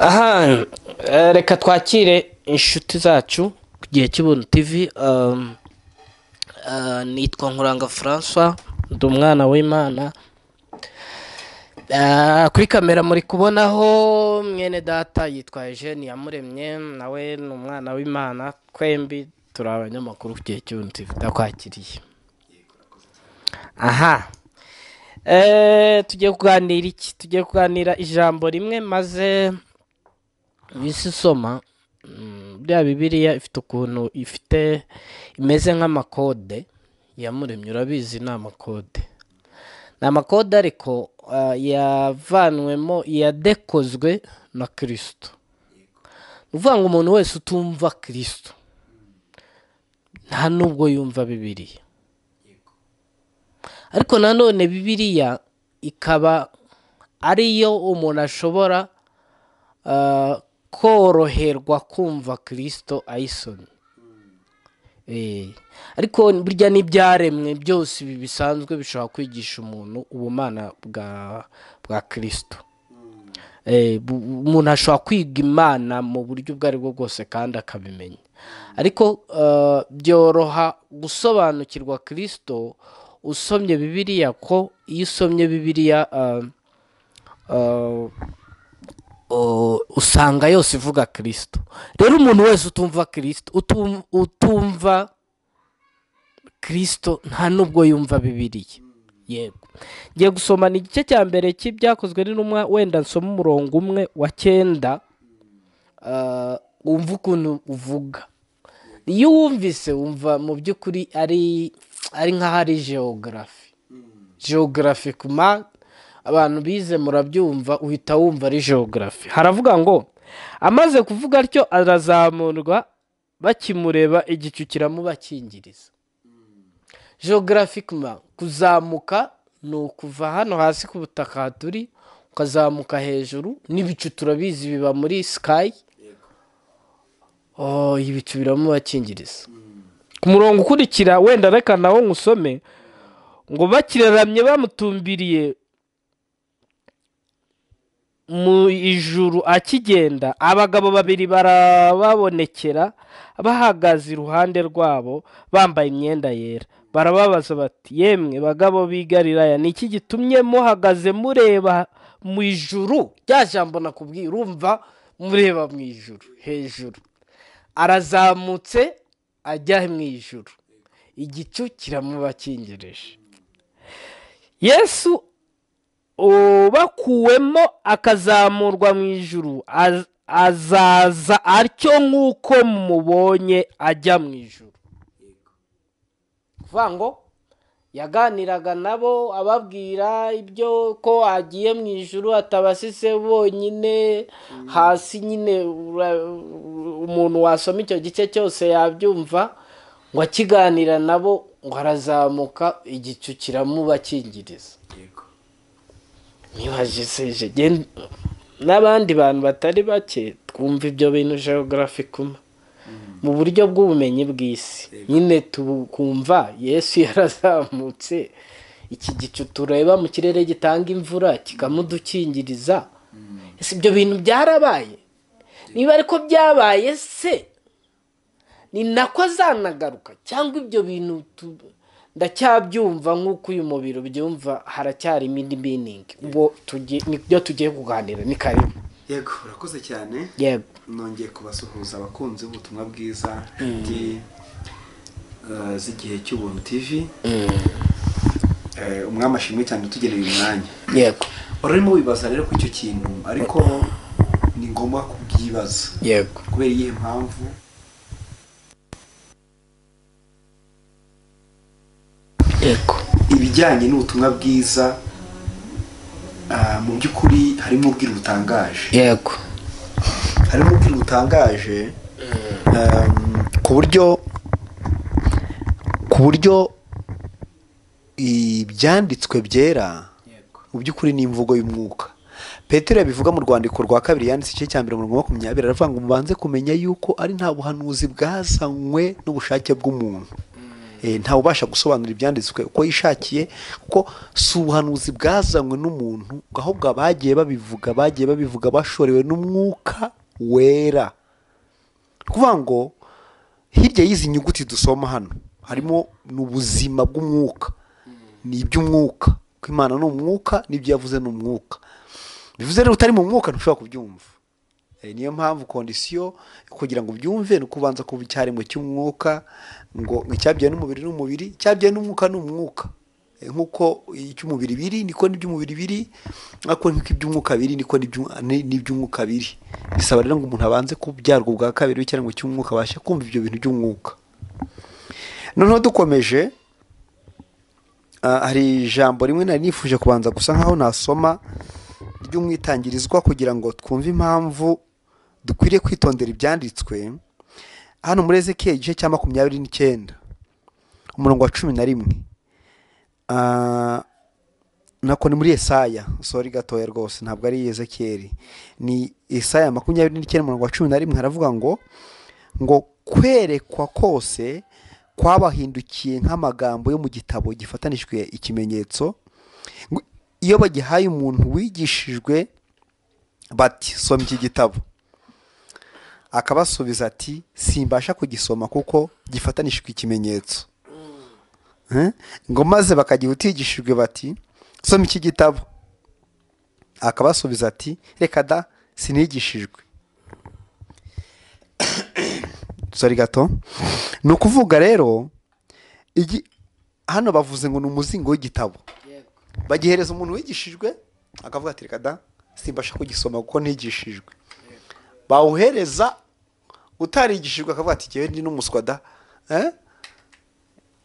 aha reka twakire inshuti zacu ku gihe cy'ubuntu TV. Nitwa Nkuranga François, ndi umwana w'Imana. Kuri kamera muri kubonaho mwene data yitwa Eugene Yamuremye, nawe ni umwana w'Imana. Twembi turi abanyamakuru ku gihe cy'ubuntu TV. Ndakwakiriye. Aha tugiye kuganira iki? Tugiye kuganira ijambo rimwe maze bisoma. Bya Bibiliya ifite ukuntu imeze nk'amakode yamuremye. Urabizi ni amakode. Ni amakode ariko yavanwemo, yadekozwe na Kristo. Uvuga ngo umuntu wese utumva Kristo nta nubwo yumva Bibiliya. Ariko nanone Bibiliya ikaba ariyo umuntu ashobora koroherwa kumva Kristo ayisomye. Ariko burya n'ibyaremwe byose ibi bisanzwe bishobora kwigisha umuntu ubumana bwa Kristo. Umuntu ashobora kwiga Imana mu buryo ubwo ari bwo bwose kandi akabimenya. Ariko byoroha gusobanukirwa Kristo usomye Bibiliya, ko iyo usomye Bibiliya usanga yose ivuga Kristo. Rero umuntu wese utumva Kristo, utumva Kristo nta nubwo yumva Bibiliya. Yego, ngiye gusomana igice cya mbere cy'Ibyakozwe n'Intumwa, wenda nsoma umurongo umwe wa 9. Wumva ukuntu uvuga. Iyo wumvise wumva mu by'ukuri ari nk'aho ari geography kuma abantu bize murabyumva, uhita wumva ari geography. Haravuga ngo amaze kuvuga atyo azamurwa, bakimureba igicu kiramubakingiriza. Geographically kuzamuka ni ukuva hano hasi ku butaka turi ukazamuka hejuru. N'ibicu turabizi biba muri sky. Ibicu biramubakingiriza. Ku murongo ukurikira wenda reka nawo ngusome ngo bakiraramye bamutumbiriye mu ijuru akigenda, abagabo babiri barababonekera bahagaze iruhande rwabo bambaye imyenda yera. Barababaza bati, yemwe bagabo b'i Galilaya, ni iki gitumye muhagaze mureba mu ijuru? Rya jambo nakubwiye, urumva mureba mu ijuru hejuru. Arazamutse ajya mu ijuru, igicu kiramubakingirije. Yesu bakuwemo akazamurwa mu ijuru, azaza atyo nk'uko mumubonye ajya mu ijuru. Kuvuga ngo yaganiraga nabo ababwira ibyo ko agiye mu ijuru, atabasise bonyine hasi. Nyine umuntu wasoma icyo gice cyose yabyumva, ngo akiganira nabo ngo arazamuka, igicu kiramubakingiriza. Nibaje n'abandi bantu batari bake twumva ibyo bintu geographically mu buryo bw'ubumenyi bw'isi. Nyine tukumva Yesu yarazamutse, iki gicu tureba mu kirere gitanga imvura kikamudukingiriza. Ese ibyo bintu byarabaye? Niba ariko byabaye, se ni nako azanagaruka? Cyangwa ibyo bintu ndacyabyumva nk'uko uyu mubiri byumva, haracyari indi meaning? Nibyo tugiye kuganira. Ni karibu. Yego, urakoze cyane. Yego, nongeye kubasuhuza abakunzi b'ubutumwa bwiza z'igihe cy'ubuntu TV. Umwami ashimwe cyane tugeneye uyu mwanya. yego, Urimo wibaza rero ku icyo kintu, ariko ni ngombwa kubyibaza. yego, Kubera iyihe mpamvu? yego, Ibijyanye n'ubutumwa bwiza mu by'ukuri harimo ubwira butangaje. yego, Harimo ubwira butangaje ku buryo ibyanditswe byera mu by'ukuri ni imvugo y'umwuka. Petero yabivuga mu rwandiko rwa 2 yanditse igice cya 20, aravuga ngo mubanze kumenya yuko ari nta buhanuzi bwazanywe n'ubushake bw'umuntu. ntawe ubasha gusobanura ibyanditswe uko yishakiye, kuko si ubuhanuzi bwazanywe n'umuntu, ahubwo bagiye babivuga bashorewe n'umwuka wera. kuvuga ngo hirya y'izi nyuguti dusoma hano harimo n'ubuzima bw'umwuka, ni iby'umwuka, ko Imana ni umwuka, n'ibyo yavuze ni umwuka. Bivuze rero utari mu mwuka ntushobora kubyumva. Niyo mpamvu kondisiyo kugira ngo ubyumve ni ukubanza kuba icyaremwe cy'umwuka, ngo icyabyaye n'umubiri n'umubiri, icyabyaye n'umwuka n'umwuka. Nk'uko icy'umubiri biri niko n'iby'umubiri biri, ariko nk'uko iby'umwuka biri niko n'iby'umwuka biri. Bisaba rero ngo umuntu abanze kubyarwa ubwa kabiri w'icyaremwe cy'umwuka abashe kumva ibyo bintu by'umwuka. Noneho dukomeje, hari ijambo rimwe nari nifuje kubanza gusa nkaho nasoma ry'umwitangirizwa kugira ngo twumve impamvu dukwiriye kwitondera ibyanditswe. Hano muri Ezekiyeli igice cya 29 umurongo wa 11, nako ni muri Yesaya, sorry gatoya rwose, ntabwo ari Ezekiyeli, ni Yesaya 29 umurongo wa 11, haravuga ngo kwerekwa kose kwabahindukiye nk'amagambo yo mu gitabo gifatanishwe ikimenyetso. Iyo bagihaye umuntu wigishijwe bati soma iki gitabo, akabasubiza ati simbasha kugisoma kuko gifatanishwe ikimenyetso, ngo maze bakagira utigishijwe bati soma iki gitabo, akabasubiza ati reka da sinigishijwe. Sorry gato, ni ukuvuga rero hano bavuze ngo ni umuzingo w'igitabo. Bagihereza umuntu wigishijwe akavuga ati reka da simbasha kugisoma kuko ntigishijwe. Bawuhereza utarigishijwe akavuga ati jewe ndi n'umuswa da.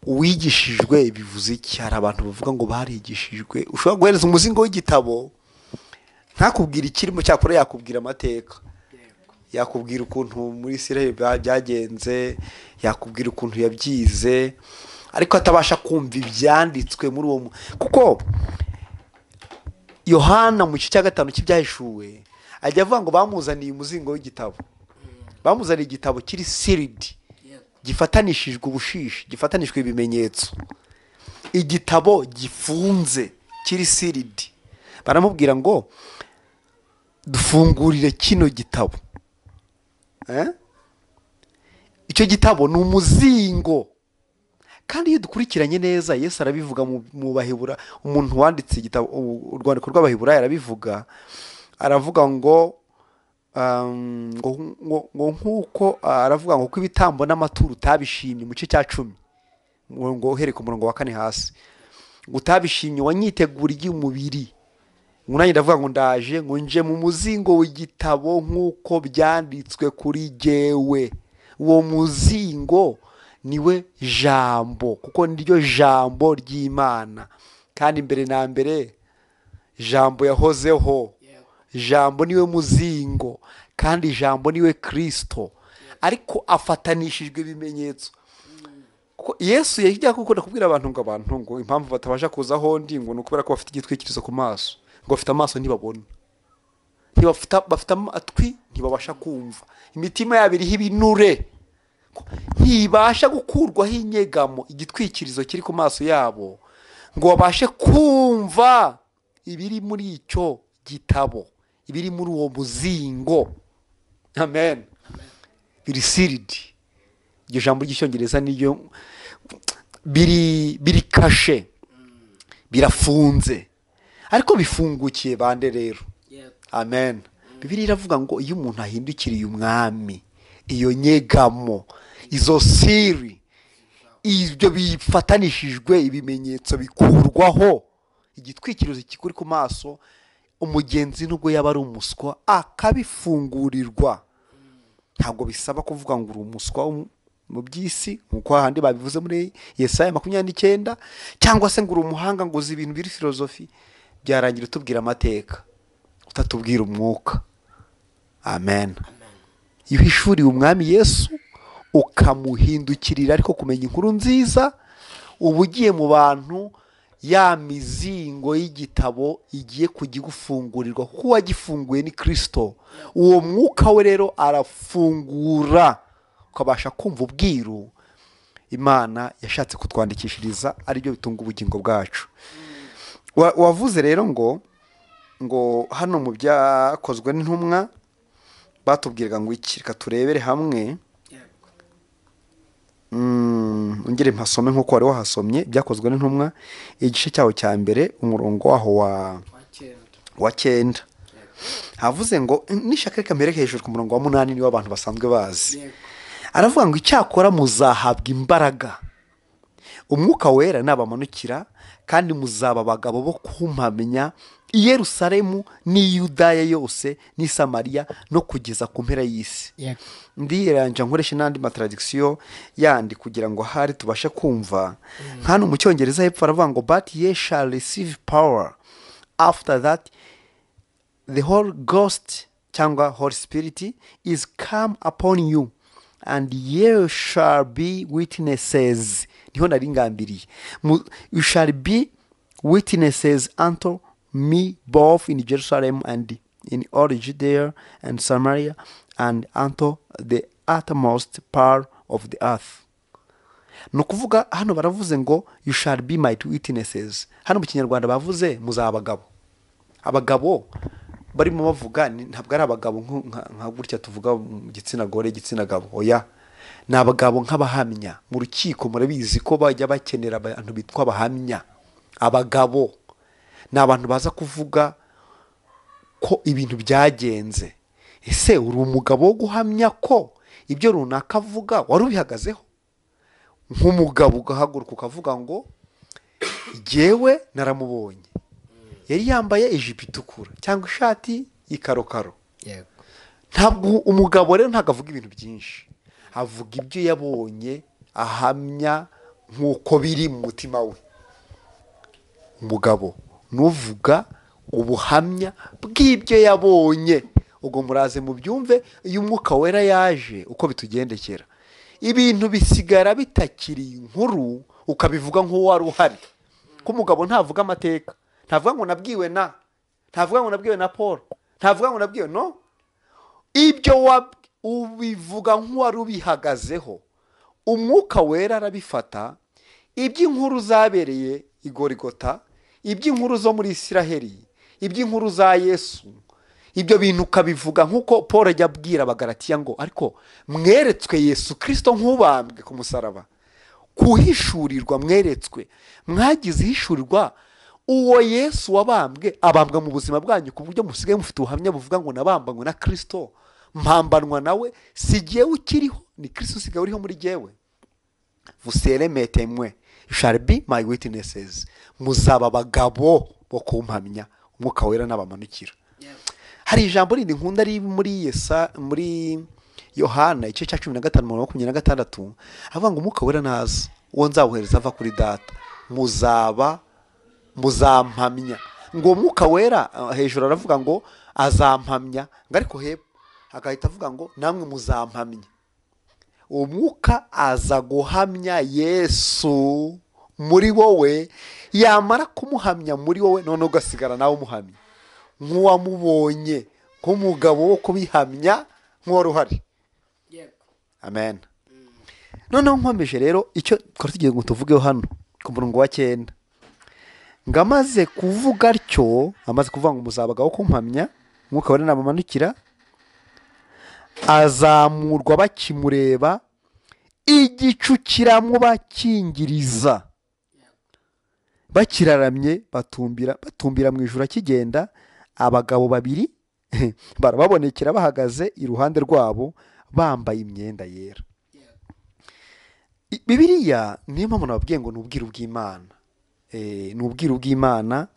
Uwigishijwe bivuze iki? Hari abantu bavuga ngo barigishijwe. Ushobora guhereza umuzingo w'igitabo ntakubwira ikirimo, cyakora yakubwira amateka, yakubwira ukuntu muri Isiraheli byagenze, yakubwira ukuntu yabyize, ariko atabasha kumva ibyanditswe muri uwo kuko Yohana mu gice cya 5 cy'ibyahishuwe ajya avuga ngo bamuzaniye umuzingo w'igitabo, bamuzaniye igitabo kiri sealed, gifatanishijwe ubushishi, gifatanishwe ibimenyetso, igitabo gifunze kiri sealed. Baramubwira ngo dufungurire kino gitabo. Icyo gitabo ni umuzingo, kandi iyo dukurikiranye neza Yesu arabivuga mu Bahebura. Umuntu wanditse igitabo urwandiko rw'Abahebura arabivuga, aravuga ngo nkuko aravuga ngo ko ibitambo n'amaturo utabishimye mu gice cya 10 ngo uhereka umurongo wa 4 hasi, utabishimye wanyiteguriye umubiri, nanjye ndavuga ngo ndaje ngo nje mu muzingo w'igitabo nk'uko byanditswe kuri jewe. Uwo muzingo niwe jambo, kuko niryo jambo ry'Imana, kandi mbere na mbere jambo yahozeho. Jambo niwe muzingo, kandi jambo niwe Kristo, ariko afatanishijwe ibimenyetso. Yesu yajya gukunda kubwira abantu ngo impamvu batabasha kuza aho ndi ngo nukubera ko bafite igitwikirizo ku maso, ngo bafite amaso ntibabona, bafite amatwi ntibabasha kumva, imitima yabo iriho ibinure, ntibasha gukurwaho inyegamo, igitwikirizo kiri ku maso yabo, ngo babashe kumva ibiri muri icyo gitabo, ibiri muri uwo muzingo. Amen. Biri sealed. Iryo jambo ry'icyongereza niyo biri kashe, birafunze, ariko bifungukiye bande rero. Amen. Bibiliya iravuga ngo iyo umuntu ahindukiriye umwami, iyo nyegamo, izo siri, ibyo bifatanishijwe ibimenyetso bikurwaho, igitwikirizo kikuri ku maso, umugenzi nubwo yaba ari umuswa akabifungurirwa. Ntabwo bisaba kuvuga ngo uri umuswa mu by'isi nkuko ahandi babivuze muri Yesaya 29, cyangwa se ngo uri umuhanga ngo uzi ibintu biri filozofi. Byarangira utubwira amateka, utatubwira umwuka. Amen. Iyo uhishuriye umwami Yesu ukamuhindukirira ariko kumenya inkuru nziza, uba ugiye mu bantu ya mizingo y'igitabo igiye kugigufungurirwa, kuko wagifunguye ni Kristo. Uwo mwuka we rero arafungura, ukabasha kumva ubwiru Imana yashatse kutwandikishiriza aribyo bitunga ubugingo bwacu. Wavuze rero ngo hano mu byakozwe n'intumwa batubwiraga ngo iki, reka turebere hamwe. Ongere mpasome nk'uko wari wahasomye Ibyakozwe n'intumwa igice cyaho cya mbere umurongo waho wa 9. Havuze ngo nishaka reka mbereke hejuru ku murongo wa 8 niwo abantu basanzwe bazi. Aravuga ngo icyakora muzahabwa imbaraga Umwuka Wera nabamanukira, kandi muzaba abagabo bo kumpamya i Yerusalemu n'i Yudaya yose n'i Samariya no kugeza ku mpera y'isi. Ndiranja nkoresha n'andi matradiction yandi kugira ngo hari tubashe kumva. Hano mu Cyongereza hepfo aravuga ngo but ye shall receive power after that the Holy Ghost cyangwa Holy Spirit is come upon you, and ye shall be witnesses. Niho naringambiriye. You shall be witnesses unto me both in Jerusalem and in all Judea and Samaria and unto the uttermost part of the earth. No kuvuga hano baravuze ngo you shall be my witnesses. Hano mu Kinyarwanda bavuze muzabagabo. Abagabo barimo bavuga ntabwo ari abagabo nka gutya tuvuga mu gitsina gore gitsina gabo. Oya, ni abagabo nk'abahamya. Mu rukiko murabizi ko bajya bakenera abantu bitwa abahamya. Abagabo ni abantu baza kuvuga ko ibintu byagenze. Ese uri umugabo wo guhamya ko ibyo runaka avuga wari ubihagazeho? Nk'umugabo ugahaguruka ukavuga ngo jewe naramubonye yari yambaye ijipo itukura cyangwa ishati y'ikarokaro. Ntabwo umugabo rero ntagavuga ibintu byinshi, avuga ibyo yabonye, ahamya nk'uko biri mu mutima we. Umugabo nuvuga ubuhamya bw'ibyo yabonye. Ubwo muraze mu byumve iyo Umwuka Wera yaje uko bitugendekera, ibintu bisigara bitakiri inkuru ukabivuga nk'uwari uhari. Ko umugabo ntavuga amateka, ntavuga ngo nabwiwe ntavuga ngo nabwiwe na Paul, ntavuga ngo nabwiwe no. Ibyo ubivuga nk'uwari ubihagazeho. Umwuka Wera arabifata, iby'inkuru zabereye i Golgotha, iby'inkuru zo muri Isiraheli, iby'inkuru za Yesu, ibyo bintu ukabivuga nk'uko Paul ajya abwira Abagalatiya ngo ariko mweretswe Yesu Kristo nk'ubambwe ku musaraba. Kuhishurirwa mweretswe, mwagize hishurirwa uwo Yesu wabambwe, abambwa mu buzima bwanyu ku buryo musigaye mufite ubuhamya buvuga ngo nabambanywe na Kristo, mpambanwa nawe, si jyewe ukiriho, ni Kristo usigaye uriho muri jyewe. Vous serez mes témoins, you shall be my witnesses. Muzaba abagabo bo kumpamya. Umwuka Wera nabamanukira. Hari ijambo rindi nkunda ari muri Yohana igice cya 15:26 avuga ngo Umwuka Wera naza uwo nzawuhereza ava kuri Data, muzampamya. Ngo Umwuka Wera hejuru aravuga ngo azampamya, ariko hepfo agahita avuga ngo namwe muzampamya. Umwuka aza guhamya Yesu muri wowe, yamara kumuhamya muri wowe none ugasigara nawe umuhamya nk'uwamubonye, nk'umugabo wo kubihamya nk'uwari uhari. Amen. Noneho nkomeje rero icyo twari tugiye ngo tuvugeho hano ku murongo wa 9. Ngo amaze kuvuga atyo, amaze kuvuga ngo muzabagaho kumpamya, Umwuka Wera nabamanukira, azamurwa bakimureba, igicu kiramubakingiriza. Bakiraramye batumbira mu ijuru akigenda, abagabo babiri barababonekera bahagaze iruhande rwabo bambaye imyenda yera. Bibiliya niyo mpamvu nababwiye ngo n'ubwiru bw'Imana. N'ubwiru bw'Imana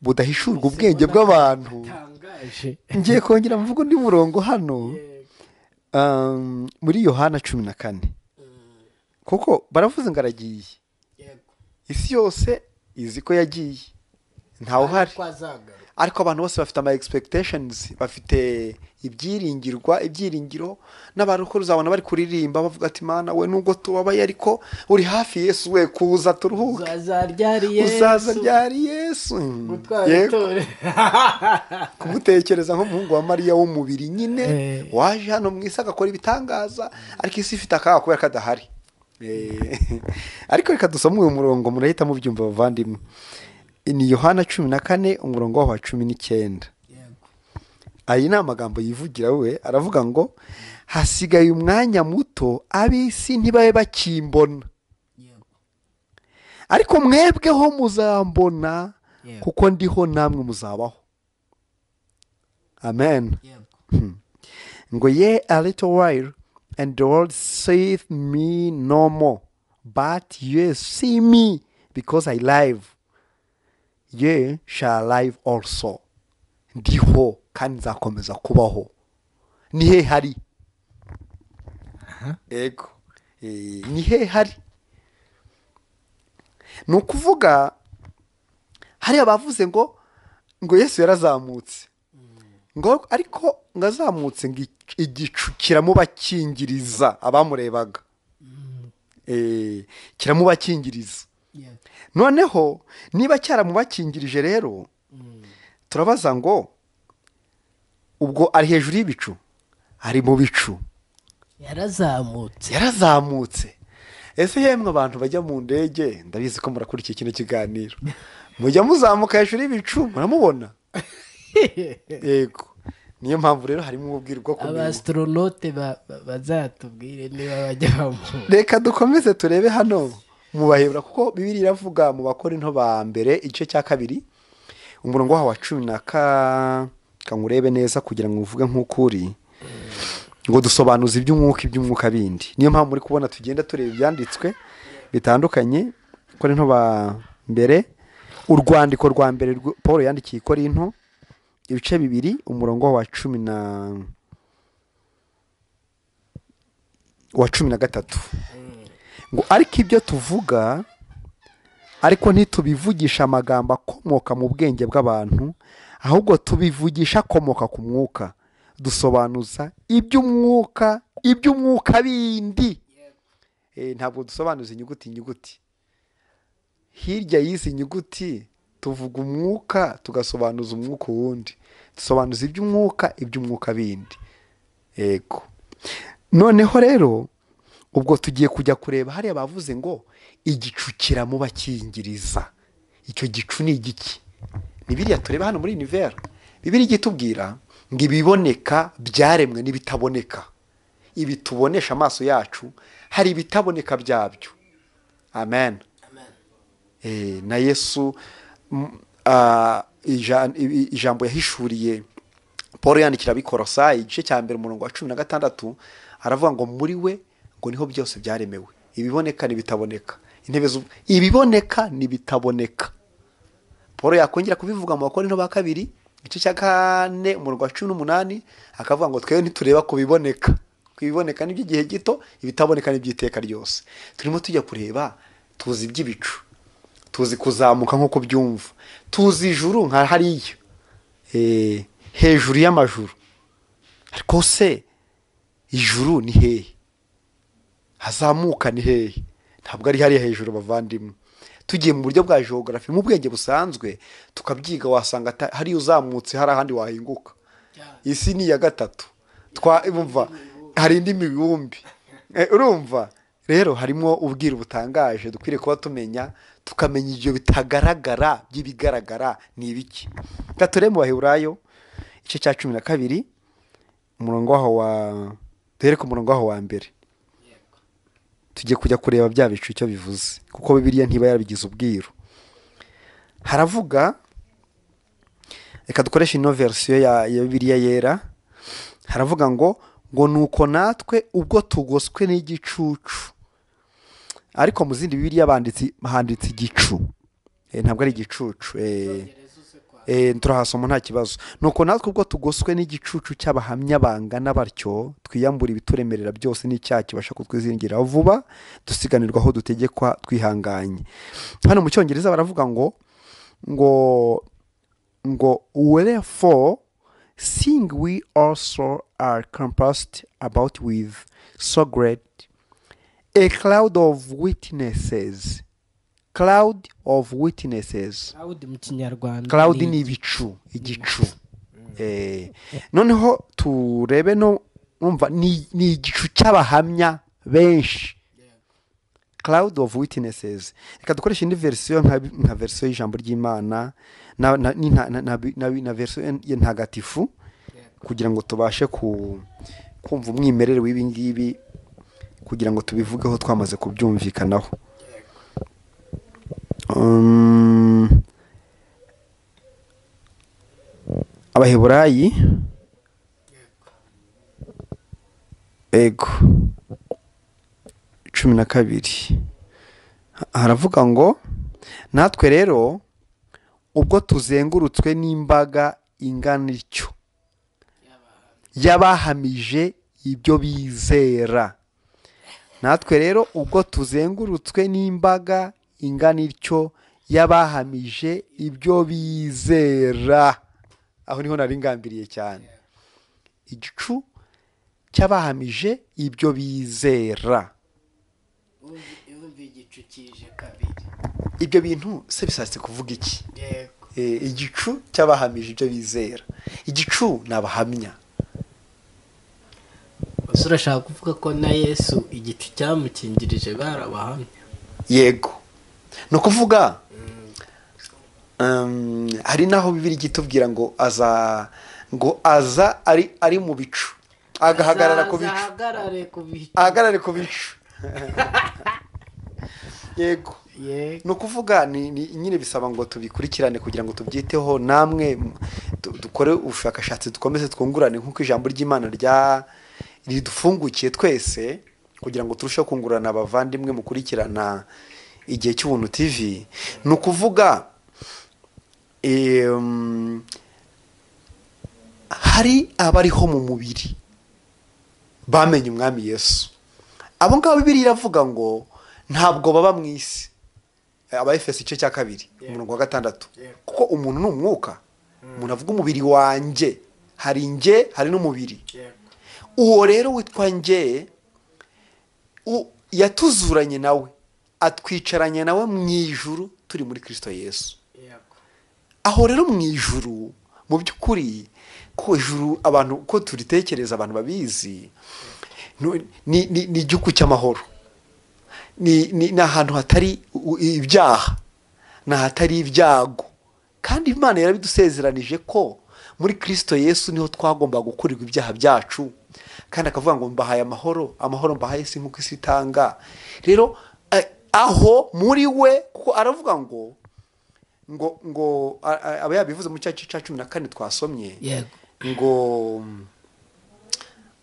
budahishurwa ubwenge bw'abantu. Ngiye kongera mvuga undi murongo hano muri Yohana 14. Kuko baravuze ngo aragiye. Isi yose izi ko yagiye, ntawe uhari, ariko abantu bose bafite ama expectations, bafite ibyiringiro. N'abantu uzabona bari kuririmba bavuga ati Mana we nubwo tubabaye ariko uri hafi Yesu, we kuza turuhuke, uzazaryari Yesu. Kumutekereza nk'umuhungu wa Mariya w'umubiri nyine waje hano mu isi agakora ibitangaza, ariko isi ifite akaga kubera kadahari. ariko reka dusome uyu murongo murahita mubyumva bavandimwe. Ni Yohana 14 umurongo wa 19. Ayi ni amagambo yivugira we, aravuga ngo hasigaye umwanya muto ab'isi ntibabe bakimbona, ariko mwebweho muzambona kuko ndiho namwe muzabaho. Amen. Ngo ye a little while and the world saith me no more, but ye see me because I live, ye shall live also. Ndiho kandi nzakomeza kubaho. Nihe hari? Ego. Nihe hari? Ni ukuvuga hari abavuze ngo Yesu yarazamutse, ngo ariko ngazamutse ngo igicu kiramubakingiriza abamurebaga. Kiramubakingiriza. Noneho niba cyaramubakingirije rero turabaza ngo ubwo ari hejuru y'ibicu, ari mu bicu, yarazamutse. Ese yemwe abantu bajya mu ndege, ndabizi ko murakurikiye kino kiganiro, mujya muzamuka hejuru y'ibicu muramubona? Yego. Niyo mpamvu rero harimo ubwira bwo kumenya. Abastronaute bazatubwire niba bajya. Reka dukomeze turebe hano mu bahebura, kuko Bibiliya iravuga mu Bakorinto ba mbere igice cya 2 umurongo wa 10 kanurebe neza kugira ngo uvuge nk'ukuri, ngo dusobanuze iby'umwuka bindi. Niyo mpamvu muri kubona tugenda tureba ibyanditswe bitandukanye. Korinto ba mbere, urwandiko rwa mbere Paul yandikiye Korinto ibice 2 umurongo wa 13 ngo ariko ibyo tuvuga ariko ntitubivugisha amagambo akomoka mu bwenge bw'abantu, ahubwo tubivugisha akomoka ku mwuka, dusobanuza iby'umwuka bindi. Ntabwo dusobanuza inyuguti. Hirya y'izi nyuguti tuvuga umwuka, tugasobanuza umwuka wundi, dusobanuza iby'umwuka bindi. Yego. Noneho rero ubwo tugiye kujya kureba hariya bavuze ngo igicu kiramubakingiriza. Icyo gicu ni igiki? Bibiliya tureba hano muri univers. Bibiliya igitubwira ngo ibiboneka byaremwe n'ibitaboneka. Ibi tubonesha amaso yacu, hari ibitaboneka byabyo. Amen. Na Yesu ijambo yahishuriye Paul yandikira abikorosayi igice cya 1 umurongo wa 16 aravuga ngo muri we ngo niho byose byaremewe, ibiboneka n'ibitaboneka. Ibiboneka n'ibitaboneka. Paul yakongera kubivuga mu Bakorinto ba 2 igice cya 4 umurongo wa 18 akavuga ngo twebwe ntitureba kubiboneka. Kwiboneka n'iby'igihe gito, ibitaboneka n'iby'iteka ryose. Turimo tujya kureba, tuzi iby'ibicu, tuzi kuzamuka nko kubyumva, tuzi ijuru nka hariya hejuru y'amajuru. Ariko se ijuru ni hehe? Hazamuka ni hehe? Ntabwo ari hariya hejuru bavandimwe. Tugiye mu buryo bwa geography, mu bwenge busanzwe tukabyiga, wasanga hari uzamutse hari ahandi wahinguka. Isi ni ya gatatu. Twumva hari indi mibumbi. Urumva rero harimo ubwira butangaje dukwiriye kuba tumenya, tukamenya ibyo bitagaragara by'ibigaragara ni ibiki. Gature mu Baheburayo igice cya 12 umurongo wa dore ku murongo wa mbere. Tujye kujya kureba bya bicu icyo bivuze, kuko Bibiliya ntiba yarabigize ubwiru. Haravuga, reka dukoresha ino version ya Bibiliya yera. Haravuga ngo nuko natwe ubwo tugoswe n'igicucu. Ariko mu zindi Bibiliya handitse igicu. Ntabwo ari igicucu. Turahasoma nta kibazo. Nuko natwe ubwo tugoswe n'igicucu cy'abahamya bangana batyo, twiyambura ibituremerera byose n'icyaha kibasha kutwizingira vuba, dusiganirwa aho dutegekwa twihanganye. Hano mu Cyongereza baravuga ngo wherefore seeing we also are compassed about with so great a cloud of witnesses. Cloud mu Kinyarwanda. Cloud ni ibicu, igicu. Noneho turebe no umva ni igicu cy'abahamya benshi. cloud of witnesses. Reka dukoresha indi version nka version y'ijambo ry'Imana na version ntagatifu kugira ngo tubashe kumva umwimerere w'ibi ngibi kugira ngo tubivugeho twamaze kubyumvikanaho. Abaheburayi ego 12 haravuga ngo natwe rero ubwo tuzengurutswe n'imbaga ingana ityo yabahamije ibyo bizera. Natwe rero ubwo tuzengurutswe n'imbaga ingana ityo yabahamije ibyo bizera. Aho niho nari ngambiriye cyane, igicu cyabahamije ibyo bizera. Ibyo bintu se bishatse kuvuga iki? Igicu cyabahamije ibyo bizera. Igicu nabahamya. Urashaka kuvuga ko na Yesu igicu cyamukingirije barabahamya? Yego. No kuvuga hari naho Bibiliya igitubwira ngo aza ari mu bicu agahagarara ku bicu. Ahagarare ku bicu. Yego. No kuvuga ni nyine bisaba ngo tubikurikirane kugira ngo tubyiteho, namwe dukore ubushakashatsi dukomeze twungurane nk'uko ijambo ry'Imana ridufungukiye twese kugira ngo turusheho kungurana abavandimwe mukurikirana igihe cy'ubuntu TV. No kuvuga hari abariho mu mubiri bamenye umwami Yesu. Abo ngabo Bibiliya iravuga ngo ntabwo baba mu isi. Abaefeso igice cya 2 umurongo wa 6, kuko umuntu ni umwuka. Umuntu avuga umubiri wanjye, hari nge hari n'umubiri. Uwo rero witwa nge yatuzuranye nawe, atwicaranye nawe mu ijuru turi muri Kristo Yesu. Aho rero mu ijuru mu by'ukuri ko ijuru abantu ko turitekereza abantu babizi ni igihugu cy'amahoro, ni ahantu hatari ibyaha, na hatari ibyago. Kandi Imana yarabidusezeranije ko muri Kristo Yesu niho twagomba gukurirwa ibyaha byacu, kandi akavuga ngo mbahaye amahoro mbahaye si nk'uko isi itanga. Rero aho muri we, kuko aravuga ngo aba yabivuze mu cyacu cya 14 twasomye, ngo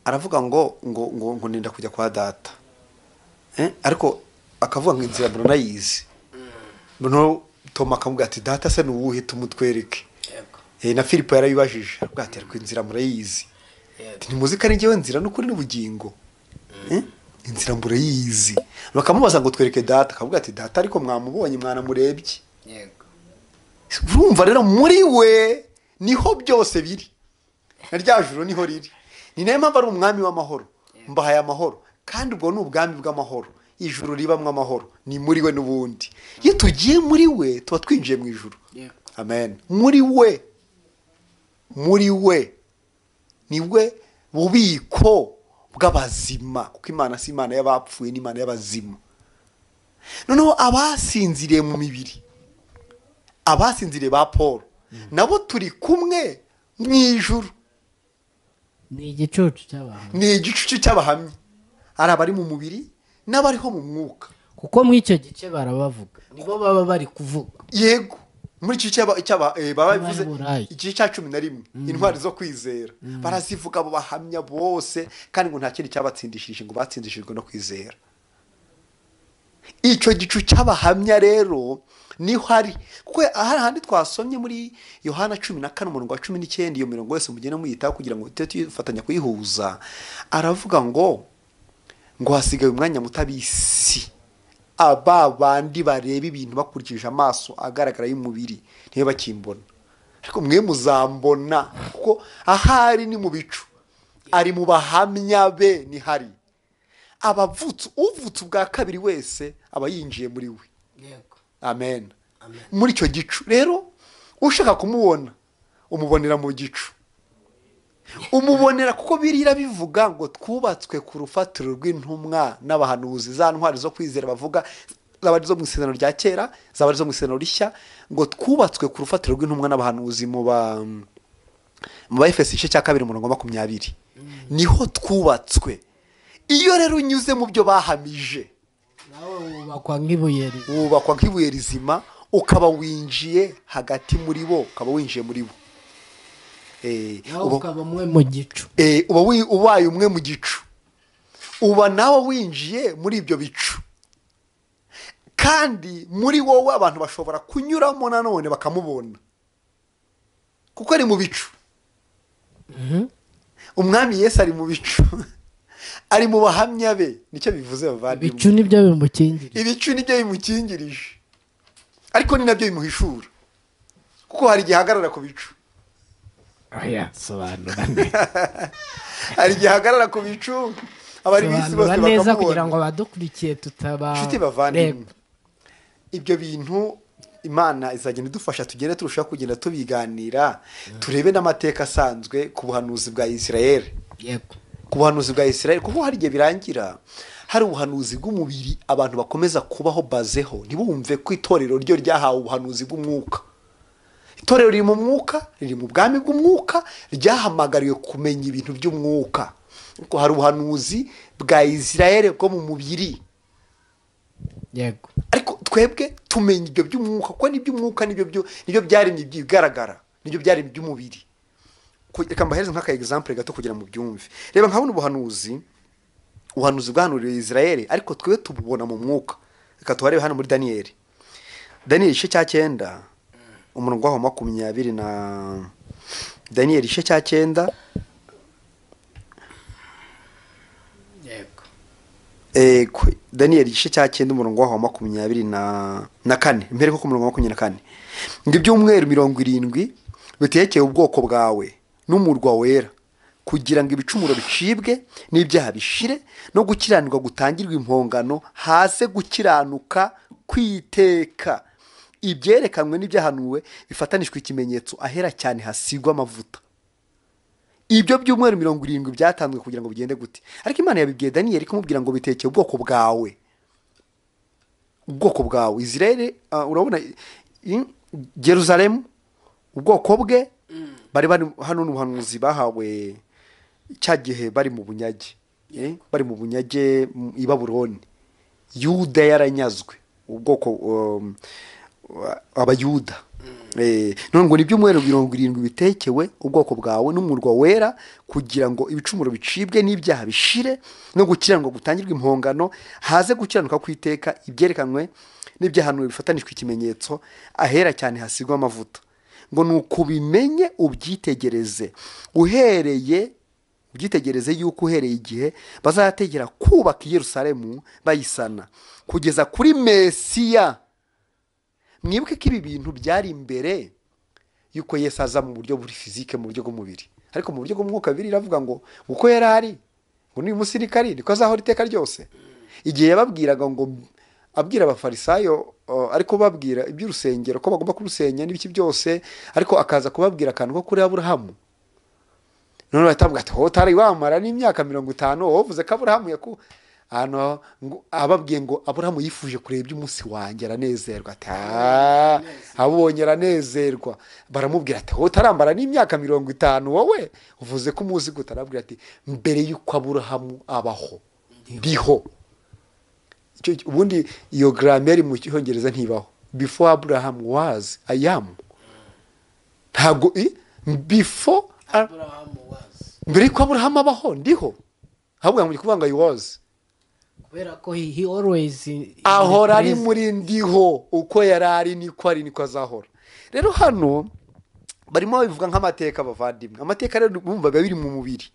aravuga ngo nenda kujya kwa data, ariko akavuga ngo inzira mbona nayizi. Mbona Toma akavuga ati data se nuwuhe tumutwereke. Na Filipo yarabibajije aravuga ati ariko inzira murayizi. Ntimuzi ko ari njyewe nzira n'ukuri n'ubugingo. Inzira murayizi. Bakamubaza ngo twereke data, akavuga ati data ariko mwamubonye mwanamurebye. Urumva rero muri we niho byose biri, na rya juru niho riri. Ni nayo mpamvu ari umwami w'amahoro, mbahaye amahoro. Kandi ubwo ni ubwami bw'amahoro, ijuru ribamwe amahoro ni muri we n'ubundi. Iyo tugiye muri we tuba twinjiye mu ijuru. Amen. Muri we niwe bubiko bw'abazima, kuko Imana si Imana y'abapfuye, ni Imana y'abazima. Noneho abasinziriye mu mibiri, abasinziriye ba Paul, nabo turi kumwe mu ijuru. Ni igicucu cy'abahamya. Ni igicucu cy'abahamya. Ari abari mu mubiri n'abariho mu mwuka. Kuko mu icyo gice barabavuga, nibo baba bari kuvuga. Yego. Muri iki baba bivuze igice cya 11 intwari zo kwizera. Barazivuga abo bahamya bose, kandi ngo nta kindi cyabatsindishije, ngo batsindishijwe no kwizera. Icyo gicu cy'abahamya rero niho hari, kuko ahandi twasomye muri Yohana 14 umurongo wa 19, iyo mirongo yose mugene muyitaho kugira ngo tufatanya kuyihuza. Aravuga ngo hasigaye umwanya mutabisi, aba bandi bareba ibintu bakurikije amaso agaragara y'umubiri niyo bakimbona, ariko mwe muzambona, kuko ahari ni mu bicu, ari mu bahamya be ni hari. Uvutse ubwa kabiri wese aba yinjiye muri we. Amen. Muri icyo gicu rero ushaka kumubona umubonera mu gicu. umubonera kuko birira bivuga ngo twubatswe ku rufatiro rw'intumwa n'abahanuzi, za ntwari zo kwizera bavuga zaba ari zo mu isezerano rya kera zaba ari zo mu isezerano rishya, ngo twubatswe ku rufatiro rw'intumwa n'abahanuzi mu Efeso igice cya 2:20 niho twubatswe. Iyo rero unyuze mu byo bahamije nawe wubakwa nk'ibuye rizima, ukaba winjiye hagati muri bo, ukaba winjiye muri bo, ukaba umwe mu gicu, ubaye umwe mu gicu, uba nawe winjiye muri ibyo bicu, kandi muri wowe abantu bashobora kunyuramo nanone bakamubona kuko ari mu bicu. Umwami Yesu ari mu bicu, ari mu bahamya be, nicyo bivuze bavandimwe. Ibicu nibyo bimukingirije, ibicu nibyo bimukingirije, ariko ni nabyo bimuhishura kuko hari igihe ahagarara ku bicu. Sobanura neza. Hari igihe ahagarara ku bicu, abari bisi bose bakamubona kugira ngo abadukurikiye tutaba nshuti bavandimwe. Ibyo bintu Imana izagenda idufasha tugende turushaho kugenda tubiganira, turebe n'amateka asanzwe ku buhanuzi bwa Israel. Yego, ku buhanuzi bwa Israel, kuko hari igihe birangira hari ubuhanuzi bw'umubiri abantu bakomeza kubaho bazeho, ntibumve ko itorero ryo ryahawe ubuhanuzi bw'umwuka. Itorero riri mu mwuka, riri mu bwami bw'umwuka, ryahamagariwe kumenya ibintu by'umwuka. Kuko hari ubuhanuzi bwa Israel bwo mu mubiri. Yego, ariko twebwe tumenya ibyo by'umwuka, kuko n'iby'umwuka nibyo byari ibigaragara, nibyo byari iby'umubiri. Reka mbahereze nk'aka example gato kugira mu byumve. Reba nkabona ubuhanuzi bwahanuriwe Israel, ariko twebwe tububona mu mwuka. Reka tuharebe hano muri Daniel igice cya 9 umurongo wa 20 na Daniel igice cya 9. Daniel igice cya 9 umurongo wa 24 mbere ko ku murongo wa 24, ngo ibyumweru 70 bitekeye ubwoko bwawe n'umurwa wera, kugira ngo ibicumuro bicibwe n'ibyaha bishire, no gukiranirwa gutangirwa impongano, hase gukiranuka kwiteka, ibyerekanwe n'ibyahanuwe bifatanishwe ikimenyetso, ahera cyane hasigwa amavuta. Ibyo byumweru 70 byatanzwe kugira ngo bigende gute? Ariko Imana yabibwiye Daniel kumubwira ngo bitekeye ubwoko bwawe. Ubwoko bwawe Israel, urabona Jerusalem ubwoko bwe bari hano n'ubuhanuzi bahawe cyagihe bari mu bunyage, bari mu bunyage i Babuloni. Yuda yaranyazwe, ubwoko abayuda. None ngo n'ibyumweru 70 bitekewe ubwoko bwawe n'umurwa wera, kugira ngo ibicumuro bicibwe n'ibyaha bishire, no gukiranirwa gutangirwa impongano, haze gukiranuka kwiteka, ibyerekanwe n'ibyahanuwe bifatanishwe ikimenyetso, ahera cyane hasigwa amavuta. Ngo nukubimenye ubyitegereze yuko uhereye igihe bazategera kubaka i Yerusalemu bayisana, kugeza kuri Mesiya. Mwibuke ko ibi bintu byari imbere yuko Yesu aza mu buryo buri fizike, mu buryo bw'umubiri, ariko mu buryo bw'umwuka biravuga ngo uko yari ari, ngo ni umusirikari niko azahora iteka ryose. Igihe yababwiraga ngo abwira abafarisayo, ariko babwira iby'urusengero ko bagomba kurusenya n'ibiki byose, ariko akaza kubabwira akantu ko kuri Aburahamu. None batavuga ati ho tari wamara n'imyaka 50, wovuze ko Aburahamu hano ababwiye ngo Aburahamu yifuje kureba iby'umunsi wanjye aranezerwa. Ati abonye aranezerwa. Baramubwira ati ho tarambara n'imyaka 50, wowe uvuze ko umuzi gute? Arabwira ati mbere y'uko Aburahamu abaho ndiho. Ubundi iyo grammar mu Cyongereza ntibaho. Before Abraham was, I am. Ntago before Abraham was, mbere y'uko Abraham abaho ndiho. Ahubwo ngo kuvuga ngo I was, kubera ko he always ahora ari muri ndiho, uko yarari niko azahora. Rero hano barimo bivuga nk'amateka bavandimwe. Amateka rero bumva biri mu mubiri,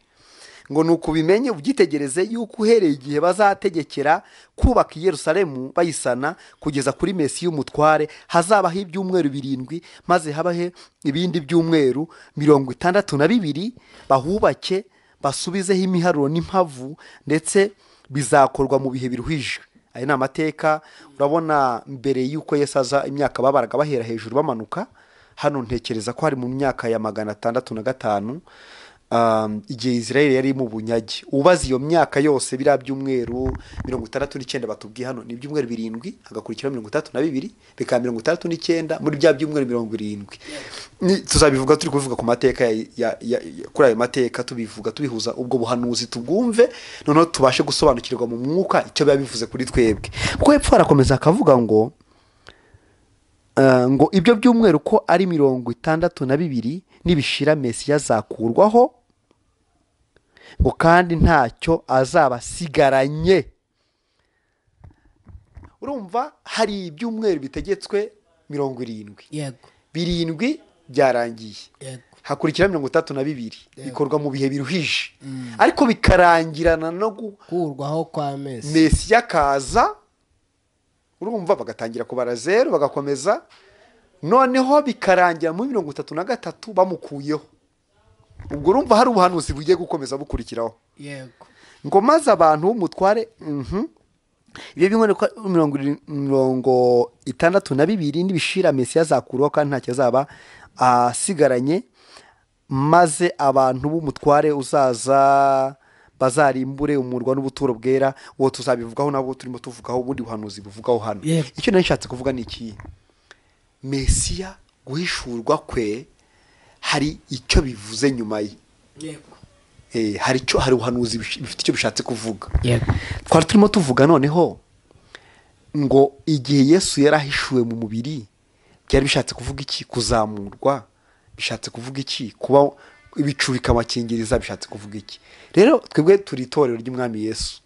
ngo nukubimenye ubyitegereze yuko uhereye igihe bazategekera kubaka i Yerusalemu bayisana, kugeza kuri Mesiya umutware, hazabaho ibyumweru 7, maze habahe ibindi byumweru 62 bahubake, basubizeho imiharuro n'impavu, ndetse bizakorwa mu bihe biruhije. Aya ni amateka. Urabona mbere yuko Yesu aza, imyaka babaraga bahera hejuru bamanuka. Hano ntekereza ko hari mu myaka ya 605 igihe Israel yari mu bunyage. Ubaza iyo myaka yose biriya byumweru 69 batubwiye hano ni ibyumweru 7 hagakurikira 32 bikaba 69 muri bya byumweru 70. Tuzabivuga turi kuvuga ku mateka kuri ayo mateka tubivuga tubihuza ubwo buhanuzi tubwumve noneho tubashe gusobanukirwa mu mwuka icyo biba bivuze kuri twebwe. Kuko hepfo arakomeza akavuga ngo ibyo byumweru ko ari 62 nibishira Mesiya azakurwaho ngo kandi ntacyo azaba asigaranye. Urumva hari ibyumweru bitegetswe 70. Yego. 7 byarangiye. Yego. Hakurikira 32 bikorwa mu bihe biruhije. Ariko bikarangirana no gukurwaho kwa Mesiya kaza. Urumva bagatangira kubara 0 bagakomeza noneho bikarangira mu 33 bamukuyeho. Ubwo urumva hari ubuhanuzi bugiye gukomeza bukurikiraho. Yego. Ngo maze abantu b'umutware ibyo bimwe 62 nibishira Mesiya azakurwaho kandi ntacyo azaba asigaranye maze abantu b'umutware uzaza bazarimbure umurwa n'ubuturo bwera. Uwo tuzabivugaho nabo turimo tuvugaho ubundi buhanuzi buvugaho hano. Icyo nashatse kuvuga ni iki? Mesiya guhishurwa kwe hari icyo bivuze nyuma ye. Yego. Hari ubuhanuzi bifite icyo bishatse kuvuga. Yego. Twari turimo tuvuga noneho ngo igihe Yesu yarahishuwe mu mubiri byari bishatse kuvuga iki? Kuzamurwa bishatse kuvuga iki? Kuba ibicu bikamubakingiriza bishatse kuvuga iki? Rero twebwe turi itorero ry'umwami Yesu.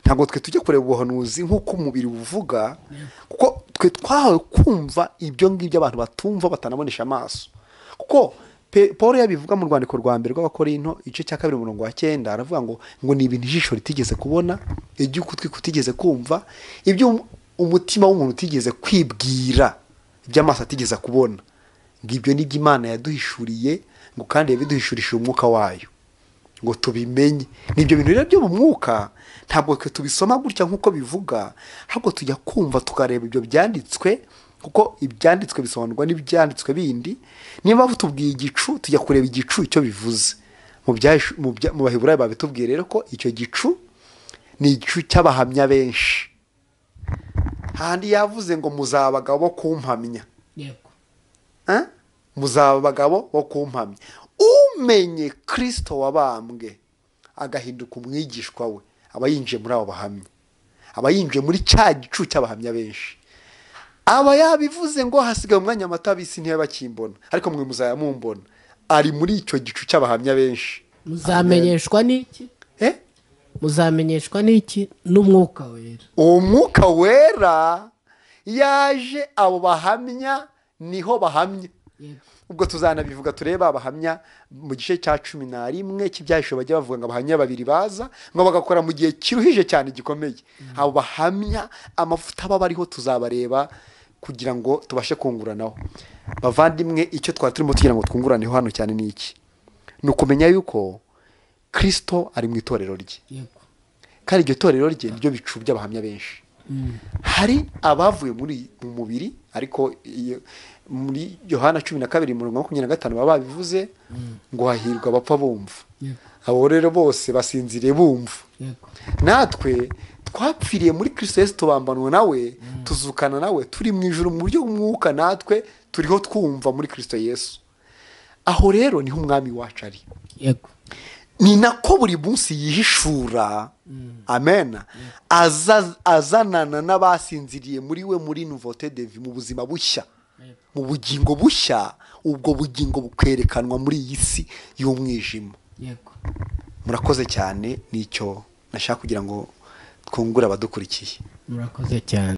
Ntabwo twe tujye kureba ubuhanuzi nk'uko umubiri buvuga kuko twe twahawe kumva ibyo ngibyo abantu batumva batanabonesha amaso. Kuko Paul yabivuga mu rwandiko rwa mbere rw'Abakorinto igice cya 2:9 aravuga ngo ni ibintu ijisho ritigeze kubona, ibyo ugutwi kutigeze kumva, ibyo umutima w'umuntu utigeze kwibwira, ibyo amaso atigeze kubona. Ngibyo nibyo Imana yaduhishuriye ngo kandi yabiduhishurishije umwuka wayo ngo tubimenye. Nibyo bintu rero byo mu mwuka ntabwo twe tubisoma gutya nkuko bivuga, ahubwo tujya kumva tukareba ibyo byanditswe kuko ibyanditswe bisobanurwa n'ibyanditswe bindi. Niba tubwiye igicu tujya kureba igicu icyo bivuze. Mu Baheburayo babitubwiye rero ko icyo gicu ni igicu cy'abahamya benshi. Handi yavuze ngo muzaba abagabo bo kumpamya. Yego. Muzaba abagabo bo kumpamya. Umenye Kristo wabambwe agahinduka umwigishwa we aba yinjiye muri abo bahamya, aba yinjiye muri cya gicu cy'abahamya benshi. Aba yabivuze ngo hasigaye umwanya matabisi ntiye bakimbona ariko mwe muzaya mumbona. Ari muri icyo gicu cy'abahamya benshi. Muzamenyeshwa n'iki? Muzamenyeshwa n'iki? N'umwuka wera. Umwuka wera yaje abo bahamya niho bahamya. Ubwo tuzanabivuga tureba abahamya mu gice cya 11 cy'ibyahisho bajya bavuga ngo abahamya 2 baza ngo bagakora mu gihe kiruhije cyane gikomeye. Abo bahamya amafuta bariho tuzabareba kugira ngo tubashe kunguranaho. Bavandimwe icyo twaturimo tugira ngo twunguraneho hano cyane ni iki? Ni ukumenya yuko Kristo ari mu itorero rye. Yego. Kandi iryo torero rye niryo bicu by'abahamya benshi. Hari abavuye muri mu mubiri ariko muri Yohana 12:25 baba bivuze ngo hahirwa abapfa bumva. Abo rero bose basinzire bumva. Natwe twapfiriye muri Kristo Yesu tubambanwa nawe tuzukana nawe turi mu ijuru mu buryo bw'umwuka natwe turiho twumva muri Kristo Yesu. Aho rero niho umwami wacu ari. Yego. Ni nako buri munsi yihishura. Amen. Azanana n'abasinziriye muri we muri nouveauté de vie mu buzima bushya. Mu bugingo bushya, ubwo bugingo bukwerekanwa muri iyi si y'umwijima. Yego. Murakoze cyane nicyo nashaka kugira ngo twungure abadukurikiye. Murakoze cyane.